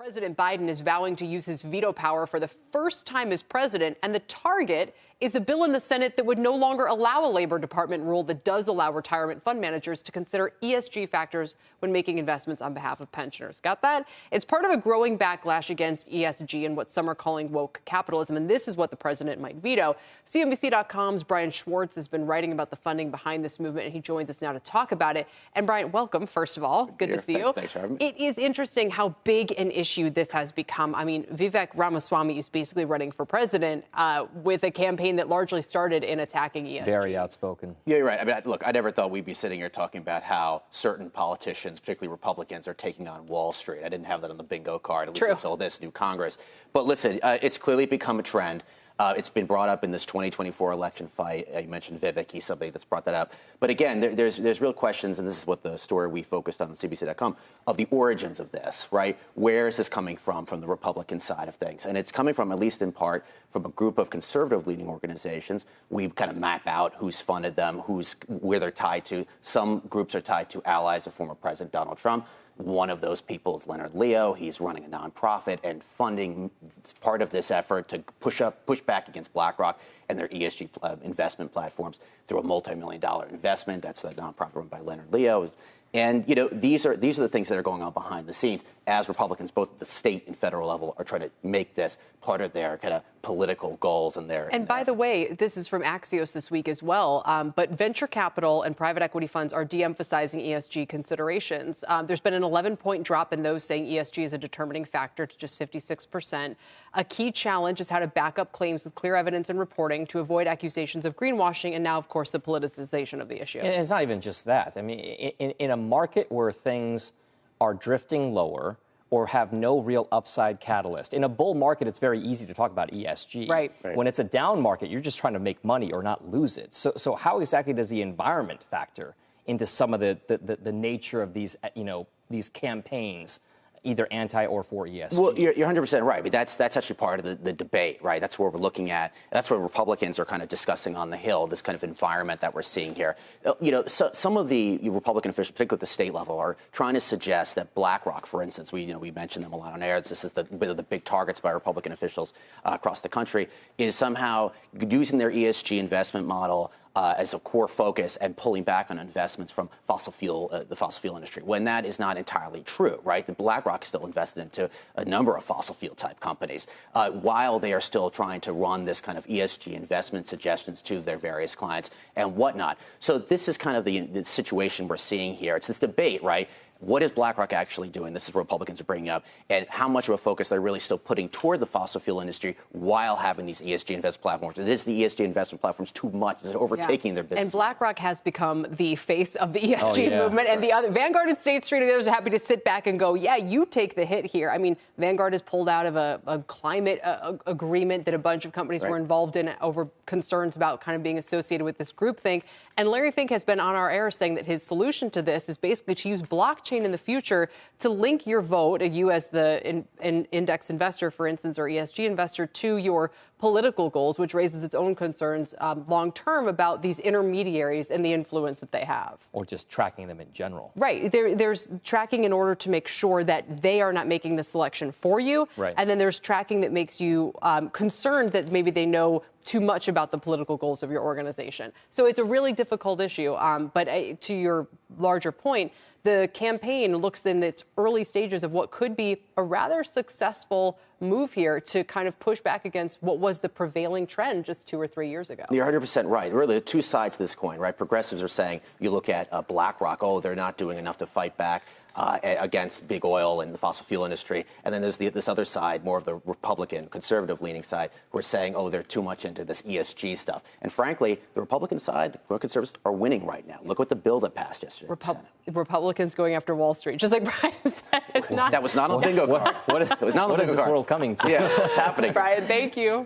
President Biden is vowing to use his veto power for the first time as president, and the target is a bill in the Senate that would no longer allow a Labor Department rule that does allow retirement fund managers to consider ESG factors when making investments on behalf of pensioners. Got that? It's part of a growing backlash against ESG and what some are calling woke capitalism, and this is what the president might veto. CNBC.com's Brian Schwartz has been writing about the funding behind this movement, and he joins us now to talk about it. And Brian, welcome, first of all. Good to see you. Thanks for having me. It is interesting how big an issue this has become. I mean, Vivek Ramaswamy is basically running for president with a campaign that largely started in attacking ESG. Very outspoken. Yeah, you're right. I mean, look, I never thought we'd be sitting here talking about how certain politicians, particularly Republicans, are taking on Wall Street. I didn't have that on the bingo card, at least until this new Congress. But listen, it's clearly become a trend. It's been brought up in this 2024 election fight. You mentioned Vivek. He's somebody that's brought that up. But again, there's real questions, and this is what the story we focused on CNBC.com, of the origins of this, right? Where is this coming from the Republican side of things? And it's coming from, at least in part, from a group of conservative leading organizations. We kind of map out who's funded them, where they're tied to. Some groups are tied to allies of former President Donald Trump. One of those people is Leonard Leo. He's running a nonprofit and funding part of this effort to push back against BlackRock and their ESG investment platforms through a multi-million-dollar investment. That's the nonprofit run by Leonard Leo. And, you know, these are the things that are going on behind the scenes as Republicans, both at the state and federal level, are trying to make this part of their kind of political goals and their. And by the way, this is from Axios this week as well. But venture capital and private equity funds are de-emphasizing ESG considerations. There's been an 11-point drop in those saying ESG is a determining factor to just 56%. A key challenge is how to back up claims with clear evidence and reporting to avoid accusations of greenwashing and now, of course, the politicization of the issue. And it's not even just that. I mean, in a market where things are drifting lower or have no real upside catalyst. In a bull market, it's very easy to talk about ESG. Right. When it's a down market, you're just trying to make money or not lose it. So how exactly does the environment factor into some of the nature of these, these campaigns, either anti or for ESG? Well, you're 100% right. I mean, that's actually part of the debate, right? That's where we're looking at. That's what Republicans are kind of discussing on the Hill, this kind of environment that we're seeing here. So some of the Republican officials, particularly at the state level, are trying to suggest that BlackRock, for instance, we mentioned them a lot on air. This is the big targets by Republican officials across the country, is somehow using their ESG investment model as a core focus and pulling back on investments from the fossil fuel industry, when that is not entirely true, right? The BlackRock still invested into a number of fossil fuel type companies while they are still trying to run this kind of ESG investment suggestions to their various clients and whatnot. So this is kind of the situation we're seeing here. It's this debate, right? What is BlackRock actually doing? This is what Republicans are bringing up, and how much of a focus they're really still putting toward the fossil fuel industry while having these ESG investment platforms. It is the ESG investment platforms too much. It's overtaking their business. And BlackRock has become the face of the ESG movement, and the other Vanguard and State Street and the others are happy to sit back and go, yeah, you take the hit here. I mean, Vanguard has pulled out of a climate agreement that a bunch of companies were involved in over concerns about kind of being associated with this groupthink. And Larry Fink has been on our air saying that his solution to this is basically to use blockchain in the future to link your vote, you as the index investor, for instance, or ESG investor, to your political goals, which raises its own concerns long term about these intermediaries and the influence that they have. Or just tracking them in general. Right. There's tracking in order to make sure that they are not making the selection for you. Right. And then there's tracking that makes you concerned that maybe they know too much about the political goals of your organization. So it's a really difficult issue. But to your larger point, the campaign looks in its early stages of what could be a rather successful move here to kind of push back against what was the prevailing trend just 2 or 3 years ago. You're 100% right. Really, two sides to this coin, right? Progressives are saying, you look at BlackRock, they're not doing enough to fight back against big oil and the fossil fuel industry. And then there's this other side, more of the Republican, conservative-leaning side, who are saying, they're too much into this ESG stuff. And frankly, the Republican side, the conservatives, are winning right now. Look what the bill that passed yesterday. Republicans going after Wall Street, just like Brian said. That was not on the bingo card. What is this world coming to? Yeah, what's happening? Brian, thank you.